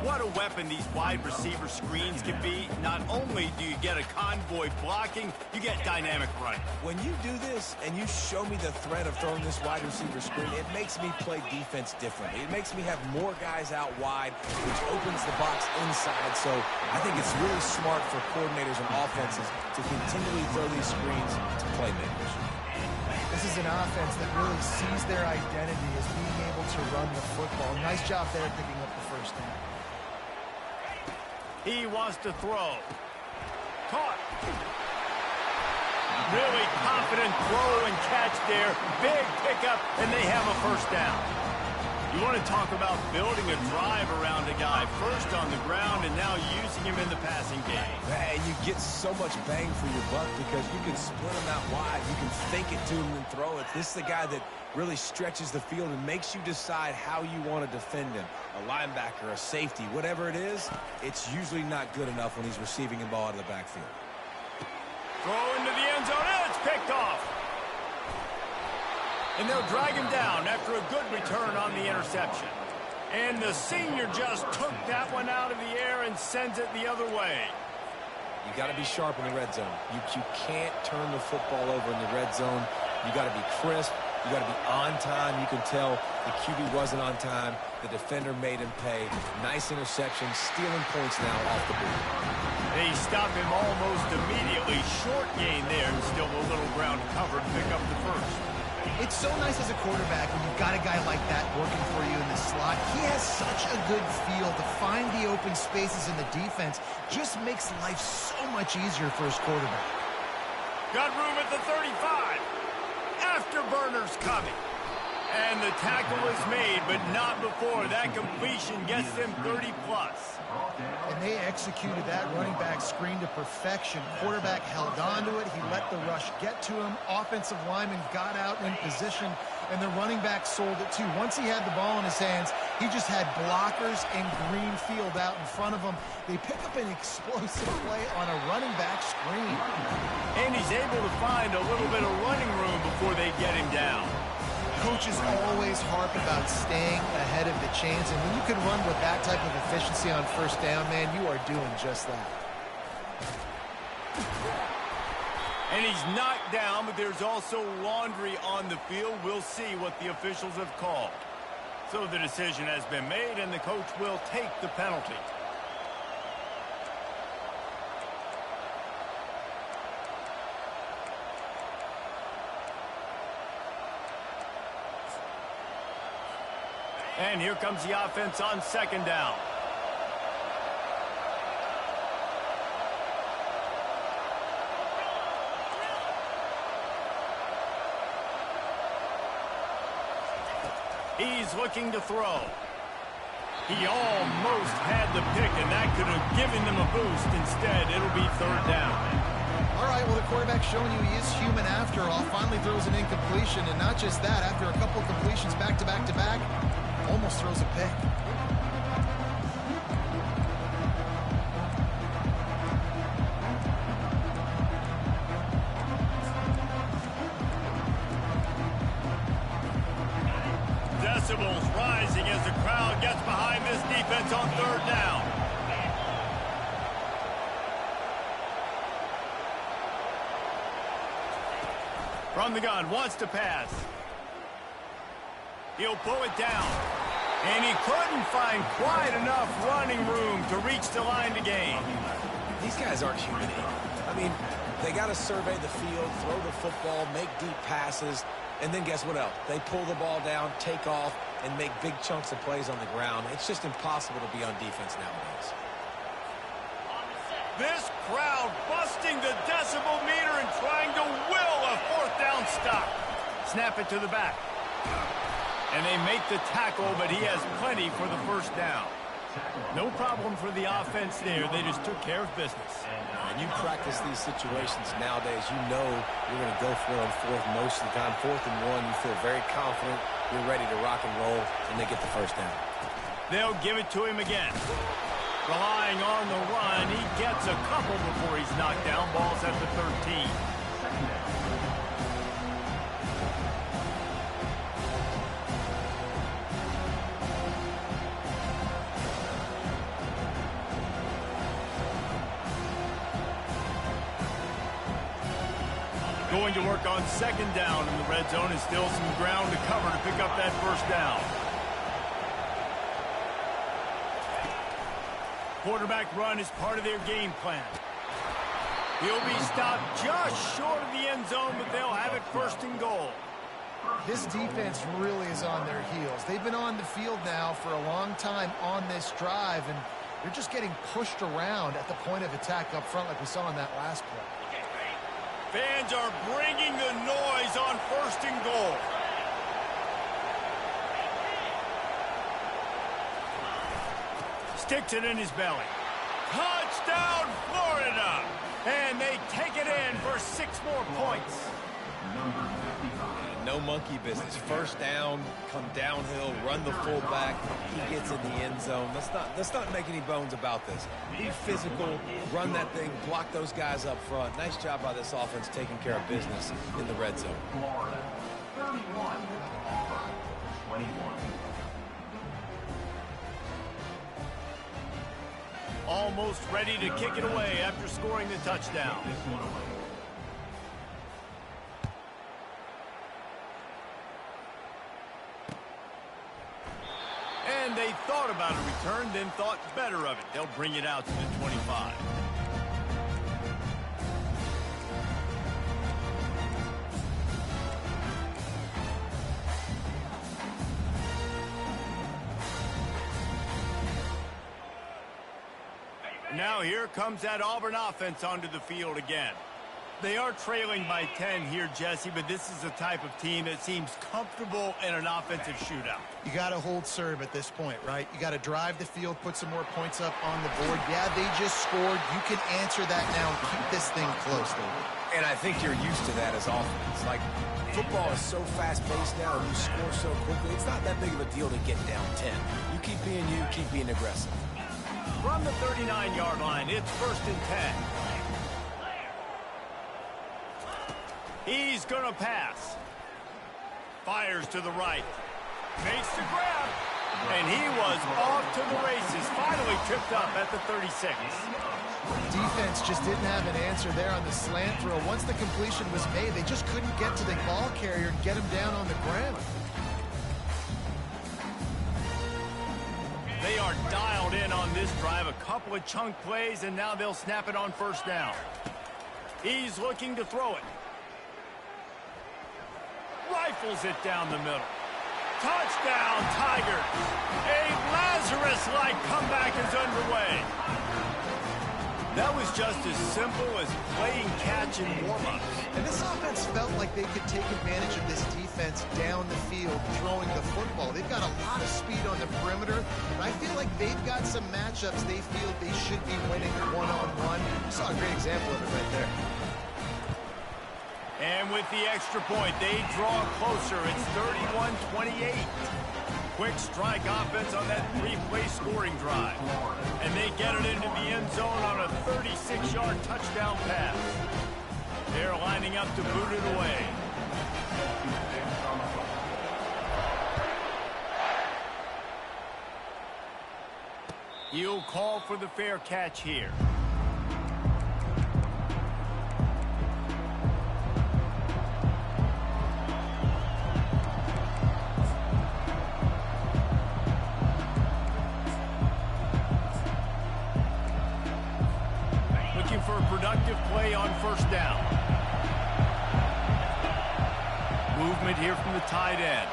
What a weapon these wide receiver screens can be. Not only do you get a convoy blocking, you get dynamic running. When you do this and you show me the threat of throwing this wide receiver screen, it makes me play defense differently. It makes me have more guys out wide, which opens the box inside. So I think it's really smart for coordinators and offenses to continually throw these screens to playmakers. This is an offense that really sees their identity as being able to run the football. Nice job there picking up the 1st down. He wants to throw. Caught. Really confident throw and catch there. Big pickup, and they have a 1st down. You want to talk about building a drive around a guy. First on the ground and now using him in the passing game. And you get so much bang for your buck because you can split him out wide. You can fake it to him and throw it. This is the guy that really stretches the field and makes you decide how you want to defend him. A linebacker, a safety, whatever it is, it's usually not good enough when he's receiving the ball out of the backfield. Throw into the end zone, and it's picked off. And they'll drag him down after a good return on the interception. And the senior just took that one out of the air and sends it the other way. You got to be sharp in the red zone. You can't turn the football over in the red zone. You got to be crisp. You got to be on time. You can tell the QB wasn't on time. The defender made him pay. Nice interception, stealing points now off the board. They stop him almost immediately. Short gain there, and still a little ground covered. Pick up the first. It's so nice as a quarterback when you've got a guy like that working for you in the slot. He has such a good feel to find the open spaces in the defense. Just makes life so much easier for his quarterback. Got room at the 35. Afterburners coming. And the tackle is made, but not before. That completion gets them 30-plus. And they executed that running back screen to perfection. Quarterback held on to it. He let the rush get to him. Offensive lineman got out in position, and the running back sold it too. Once he had the ball in his hands, he just had blockers and green field out in front of him. They pick up an explosive play on a running back screen. And he's able to find a little bit of running room before they get him down. Coaches always harp about staying ahead of the chains, and when you can run with that type of efficiency on first down, man, you are doing just that. And he's knocked down, but there's also laundry on the field. We'll see what the officials have called. So the decision has been made, and the coach will take the penalty. And here comes the offense on second down. He's looking to throw. He almost had the pick, and that could have given them a boost. Instead, it'll be third down. All right, well, the quarterback's showing you he is human after all. Finally throws an incompletion, and not just that, after a couple completions back-to-back-to-back, almost throws a pick. Decibels rising as the crowd gets behind this defense on third down. From the gun, wants to pass. He'll pull it down. And he couldn't find quite enough running room to reach the line to gain. These guys aren't human. I mean, they got to survey the field, throw the football, make deep passes, and then guess what else? They pull the ball down, take off, and make big chunks of plays on the ground. It's just impossible to be on defense nowadays. This crowd busting the decibel meter and trying to will a fourth down stop. Snap it to the back. And they make the tackle, but he has plenty for the first down. No problem for the offense there. They just took care of business. And you practice these situations nowadays, you know you're going to go for it on fourth most of the time. 4th and 1, you feel very confident. You're ready to rock and roll, and they get the first down. They'll give it to him again. Relying on the run, he gets a couple before he's knocked down. Ball's at the 13. Going to work on second down in the red zone, and still some ground to cover to pick up that first down. Quarterback run is part of their game plan. He'll be stopped just short of the end zone, but they'll have it first and goal. This defense really is on their heels. They've been on the field now for a long time on this drive, and they're just getting pushed around at the point of attack up front like we saw in that last play. Fans are bringing the noise on first and goal. Sticks it in his belly. Touchdown, Florida! And they take it in for 6 more points. No monkey business. First down, come downhill, run the fullback. He gets in the end zone. Let's not make any bones about this. Be physical, run that thing, block those guys up front. Nice job by this offense taking care of business in the red zone. Florida, 31, Auburn, 21. Almost ready to kick it away after scoring the touchdown. And they thought about a return, then thought better of it. They'll bring it out to the 25. now here comes that Auburn offense onto the field again. They are trailing by 10 here, Jesse, but this is the type of team that seems comfortable in an offensive shootout. You got to hold serve at this point, right? You got to drive the field, put some more points up on the board. Yeah, they just scored. You can answer that now and keep this thing close, David. And I think you're used to that as offense. Like, football is so fast-paced now, and you score so quickly, it's not that big of a deal to get down 10. You keep being aggressive. From the 39-yard line, it's 1st and 10. He's going to pass. Fires to the right. Makes the grab. And he was off to the races. Finally tripped up at the 36. Defense just didn't have an answer there on the slant throw. Once the completion was made, they just couldn't get to the ball carrier and get him down on the ground. They are dialed in on this drive. A couple of chunk plays, and now they'll snap it on 1st down. He's looking to throw it. Rifles it down the middle. Touchdown, Tigers. A Lazarus-like comeback is underway. That was just as simple as playing catch in warm-ups. And this offense felt like they could take advantage of this defense down the field, throwing the football. They've got a lot of speed on the perimeter, and I feel like they've got some matchups they feel they should be winning one-on-one. You saw a great example of it right there. And with the extra point, they draw closer. It's 31-28. Quick strike offense on that 3-play scoring drive. And they get it into the end zone on a 36-yard touchdown pass. They're lining up to boot it away. He'll call for the fair catch here. For a productive play on 1st down. Movement here from the tight end.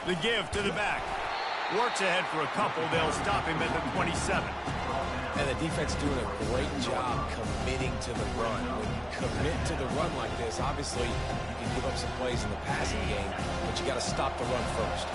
The give to the back. Works ahead for a couple. They'll stop him at the 27. And the defense doing a great job committing to the run. When you commit to the run like this, obviously you can give up some plays in the passing game, but you got to stop the run first.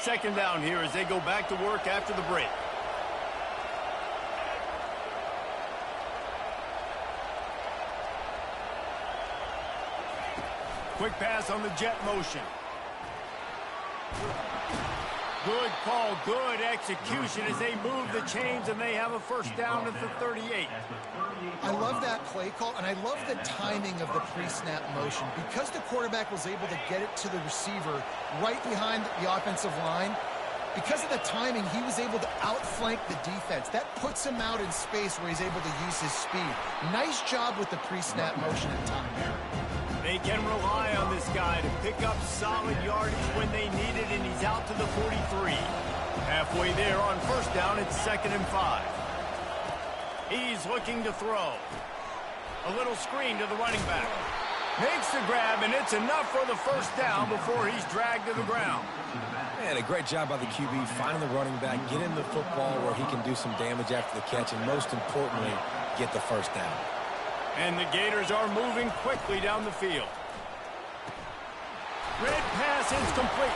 Second down here as they go back to work after the break. Quick pass on the jet motion. Good call, good execution as they move the chains and they have a 1st down at the 38. I love that play call, and I love the timing of the pre-snap motion. Because the quarterback was able to get it to the receiver right behind the offensive line, because of the timing, he was able to outflank the defense. That puts him out in space where he's able to use his speed. Nice job with the pre-snap motion and timing. They can rely on this guy to pick up solid yardage when they need it, and he's out to the 43. Halfway there on 1st down, it's 2nd and 5. He's looking to throw. A little screen to the running back. Makes the grab, and it's enough for the 1st down before he's dragged to the ground. Man, a great job by the QB, finding the running back, get him the football where he can do some damage after the catch, and most importantly, get the 1st down. And the Gators are moving quickly down the field. Red pass is complete.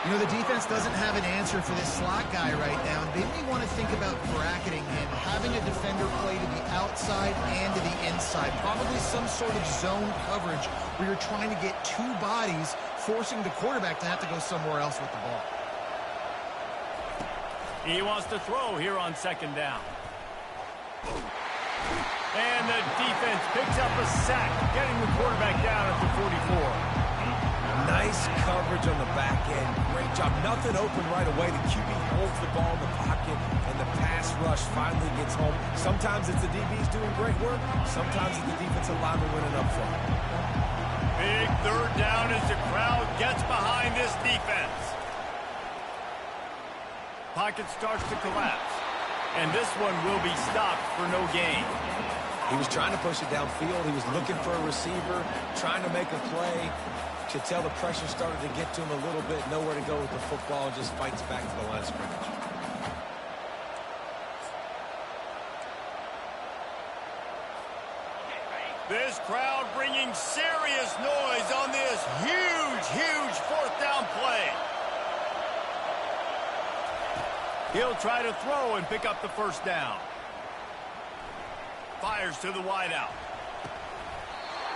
You know, the defense doesn't have an answer for this slot guy right now. They may want to think about bracketing him, having a defender play to the outside and to the inside. Probably some sort of zone coverage where you're trying to get 2 bodies, forcing the quarterback to have to go somewhere else with the ball. He wants to throw here on 2nd down. And the defense picks up a sack, getting the quarterback down at the 44. Nice coverage on the back end. Great job. Nothing open right away. The QB holds the ball in the pocket, and the pass rush finally gets home. Sometimes it's the DBs doing great work. Sometimes it's the defensive lineman winning up front. Big third down as the crowd gets behind this defense. Pocket starts to collapse, and this one will be stopped for no gain. He was trying to push it downfield. He was looking for a receiver, trying to make a play. Could tell the pressure started to get to him a little bit. Nowhere to go with the football, and just fights back to the line of scrimmage. This crowd bringing serious noise on this huge fourth down play. He'll try to throw and pick up the first down. Fires to the wideout.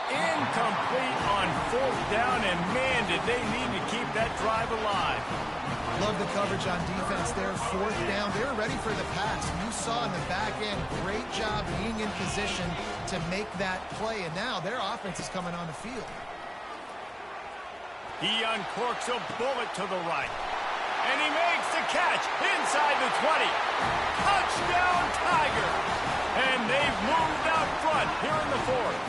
Incomplete on fourth down, and man, did they need to keep that drive alive. Love the coverage on defense there. Fourth down, they were ready for the pass. You saw in the back end, great job being in position to make that play, and now their offense is coming on the field. He uncorks a bullet to the right, and he makes the catch inside the 20. Touchdown, Tiger! And they've moved out front here in the fourth.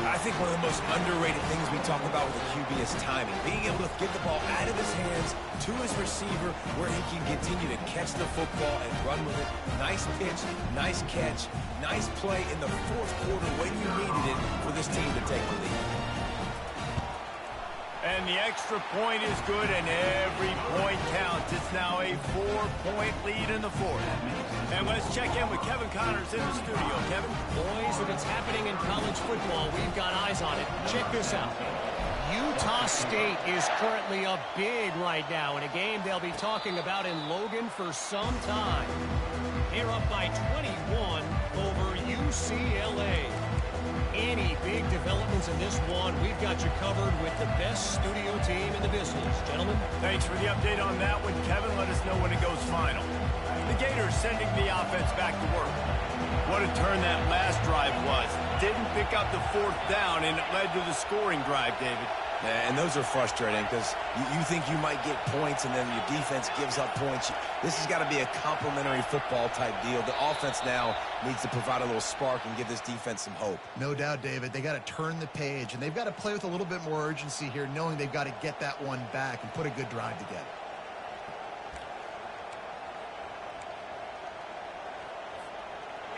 I think one of the most underrated things we talk about with the QB is timing. Being able to get the ball out of his hands to his receiver where he can continue to catch the football and run with it. Nice pitch, nice catch, nice play in the fourth quarter when you needed it for this team to take the lead. And the extra point is good, and every point counts. It's now a 4-point lead in the fourth. And let's check in with Kevin Connors in the studio. Kevin? Boys, if it's happening in college football, we've got eyes on it. Check this out. Utah State is currently up big right now in a game they'll be talking about in Logan for some time. They're up by 21 over UCLA. Any big developments in this one, we've got you covered with the best studio team in the business. Gentlemen. Thanks for the update on that one, Kevin. Let us know when it goes final. The Gators sending the offense back to work. What a turn that last drive was. Didn't pick up the fourth down, and it led to the scoring drive, David. Yeah, and those are frustrating because you think you might get points and then your defense gives up points. This has got to be a complimentary football type deal. The offense now needs to provide a little spark and give this defense some hope. No doubt, David. They got to turn the page, and they've got to play with a little bit more urgency here, knowing they've got to get that one back and put a good drive together.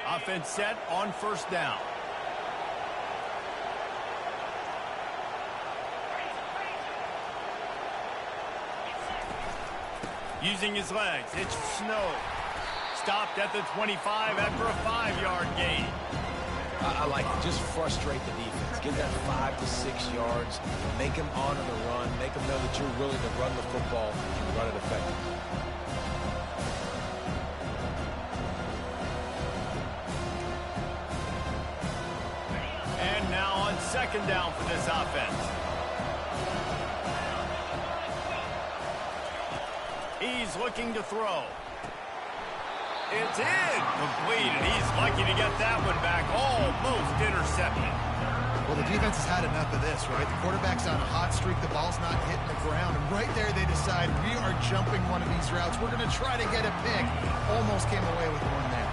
Offense set on first down. Using his legs, it's Snow. Stopped at the 25 after a 5-yard gain. I like it. Just frustrate the defense. Give that 5 to 6 yards. Make them honor the run. Make them know that you're willing to run the football and run it effectively. And now on second down for this offense. He's looking to throw. It's incomplete, and he's lucky to get that one back. Almost intercepted. Well, the defense has had enough of this, right? The quarterback's on a hot streak. The ball's not hitting the ground. And right there, they decide, we are jumping one of these routes. We're going to try to get a pick. Almost came away with one there.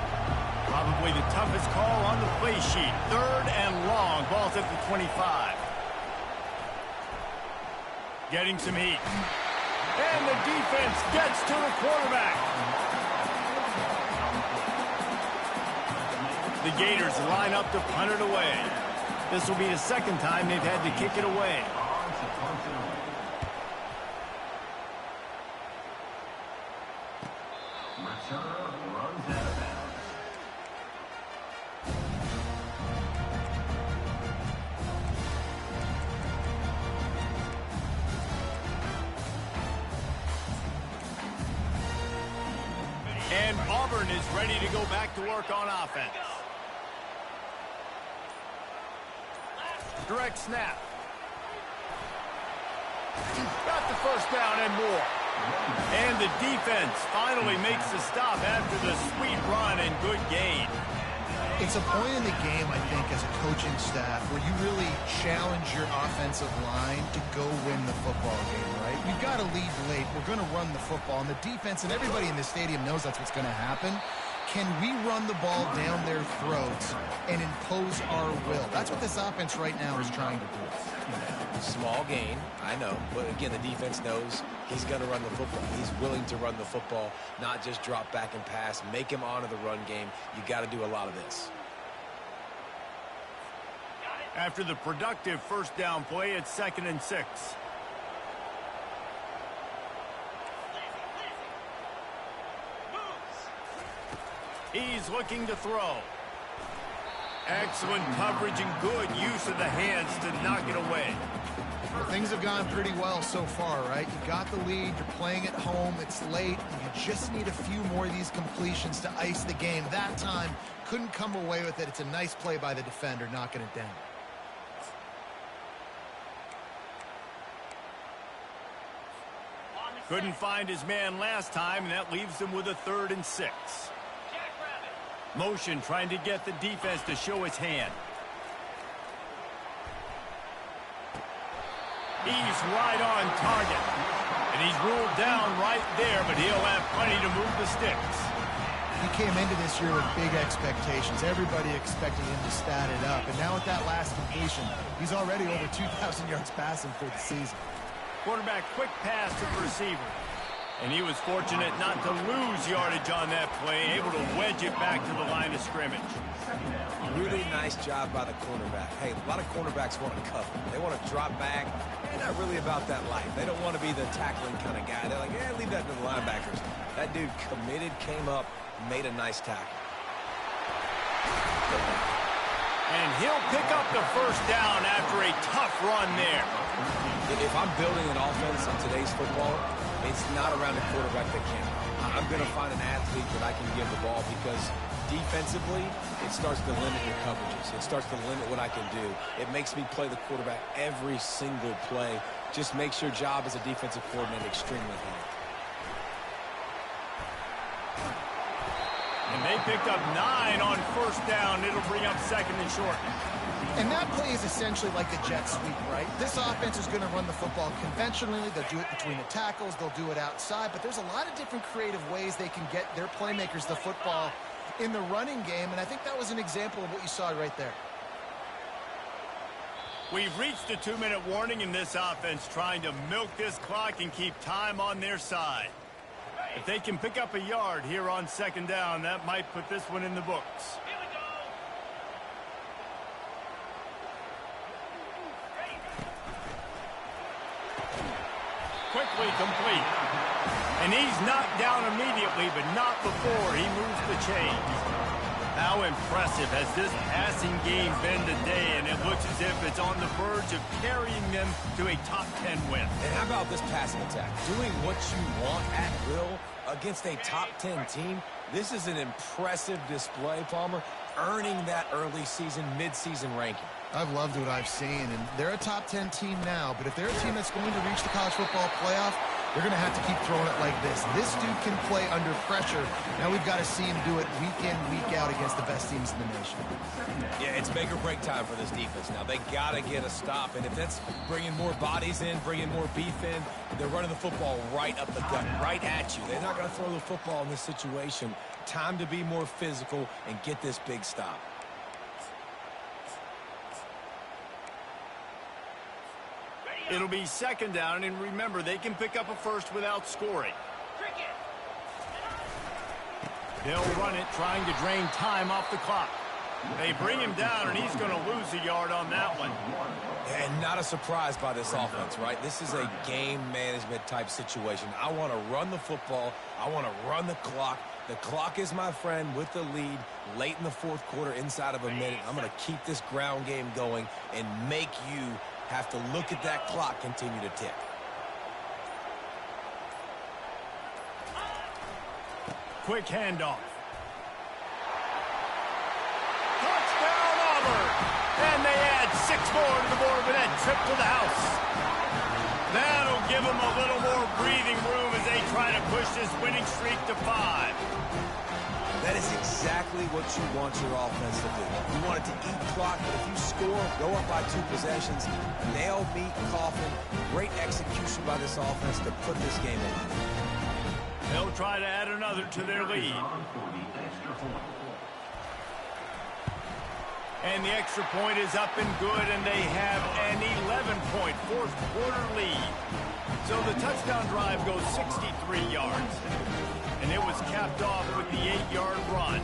Probably the toughest call on the play sheet. Third and long. Ball's at the 25. Getting some heat. And the defense gets to the quarterback. The Gators line up to punt it away. This will be the second time they've had to kick it away. And Auburn is ready to go back to work on offense. Direct snap. Got the first down and more. And the defense finally makes the stop after the sweet run and good gain. It's a point in the game, I think, as a coaching staff where you really challenge your offensive line to go win the football game, right? We've got to lead late. We're going to run the football. And the defense and everybody in the stadium knows that's what's going to happen. Can we run the ball down their throats and impose our will? That's what this offense right now is trying to do. Small gain, I know. But again, the defense knows he's going to run the football. He's willing to run the football, not just drop back and pass, make him honor the run game. You got to do a lot of this. After the productive first down play, it's 2nd and 6. He's looking to throw. Excellent coverage and good use of the hands to knock it away. Well, things have gone pretty well so far, right? You got the lead, you're playing at home, it's late, and you just need a few more of these completions to ice the game. That time, couldn't come away with it. It's a nice play by the defender, knocking it down. Couldn't find his man last time, and that leaves him with a 3rd and 6. Motion trying to get the defense to show his hand. He's right on target. And he's ruled down right there, but he'll have plenty to move the sticks. He came into this year with big expectations. Everybody expected him to stat it up. And now with that last completion, he's already over 2,000 yards passing for the season. Quarterback quick pass to the receiver. And he was fortunate not to lose yardage on that play, able to wedge it back to the line of scrimmage. Really nice job by the cornerback. Hey, a lot of cornerbacks want to cover. They want to drop back. They're not really about that life. They don't want to be the tackling kind of guy. They're like, yeah, leave that to the linebackers. That dude committed, came up, made a nice tackle. And he'll pick up the first down after a tough run there. If I'm building an offense in today's football, it's not around a quarterback that can. I'm going to find an athlete that I can give the ball because defensively, it starts to limit your coverages. It starts to limit what I can do. It makes me play the quarterback every single play. Just makes your job as a defensive coordinator extremely hard. And they picked up 9 on first down. It'll bring up 2nd and short. And that play is essentially like a jet sweep, right? This offense is going to run the football conventionally. They'll do it between the tackles. They'll do it outside. But there's a lot of different creative ways they can get their playmakers the football in the running game. And I think that was an example of what you saw right there. We've reached the 2-minute warning in this offense, trying to milk this clock and keep time on their side. If they can pick up a yard here on 2nd down, that might put this one in the books. Quickly complete. And he's knocked down immediately, but not before he moves the chains. How impressive has this passing game been today, and it looks as if it's on the verge of carrying them to a top 10 win. And how about this passing attack? Doing what you want at will against a top 10 team. This is an impressive display, Palmer, earning that early season, mid-season ranking. I've loved what I've seen, and they're a top 10 team now, but if they're a team that's going to reach the college football playoff, they're going to have to keep throwing it like this. This dude can play under pressure. Now we've got to see him do it week in, week out against the best teams in the nation. Yeah, it's make or break time for this defense now. They got to get a stop, and if that's bringing more bodies in, bringing more beef in, they're running the football right up the gut, right at you. They're not going to throw the football in this situation. Time to be more physical and get this big stop. It'll be 2nd down, and remember, they can pick up a first without scoring. They'll run it, trying to drain time off the clock. They bring him down, and he's going to lose a yard on that one. And not a surprise by this offense, right? This is a game management type situation. I want to run the football. I want to run the clock. The clock is my friend with the lead late in the 4th quarter, inside of a minute. I'm going to keep this ground game going and make you have to look at that clock continue to tick. Quick handoff. Touchdown, Auburn! And they add 6 more to the board with that trip to the house. That'll give them a little more breathing room as they try to push this winning streak to 5. That is exactly what you want your offense to do. You want it to eat clock, but if you score, go up by 2 possessions, nail, meet, coffin. Great execution by this offense to put this game alive. They'll try to add another to their lead. And the extra point is up and good, and they have an 11-point fourth quarter lead. So the touchdown drive goes 63 yards. And it was capped off with the 8-yard run.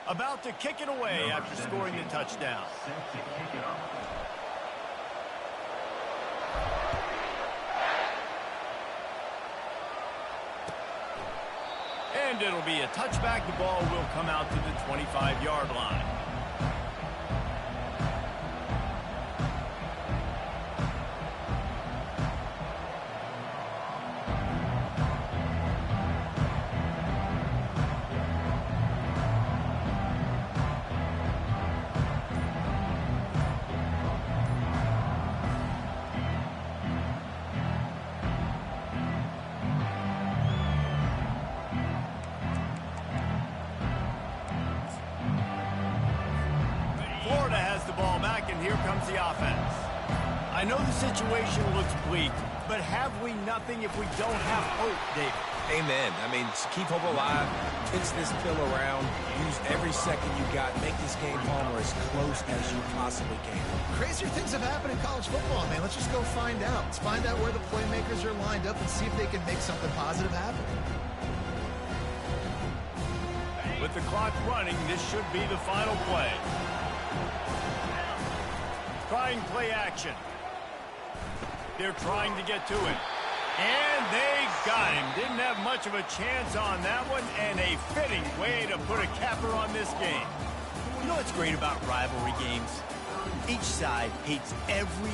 About to kick it away after scoring the touchdown. And it'll be a touchback. The ball will come out to the 25-yard line. Florida has the ball back, and here comes the offense. I know the situation looks bleak, but have we nothing if we don't have hope, David? Amen. I mean, keep hope alive, pitch this pill around, use every second you got, make this game home or as close as you possibly can. Crazier things have happened in college football, man. Let's just go find out. Let's find out where the playmakers are lined up and see if they can make something positive happen. With the clock running, this should be the final play. Trying play action. They're trying to get to it. And they got him. Didn't have much of a chance on that one, and a fitting way to put a capper on this game. You know what's great about rivalry games? Each side hates every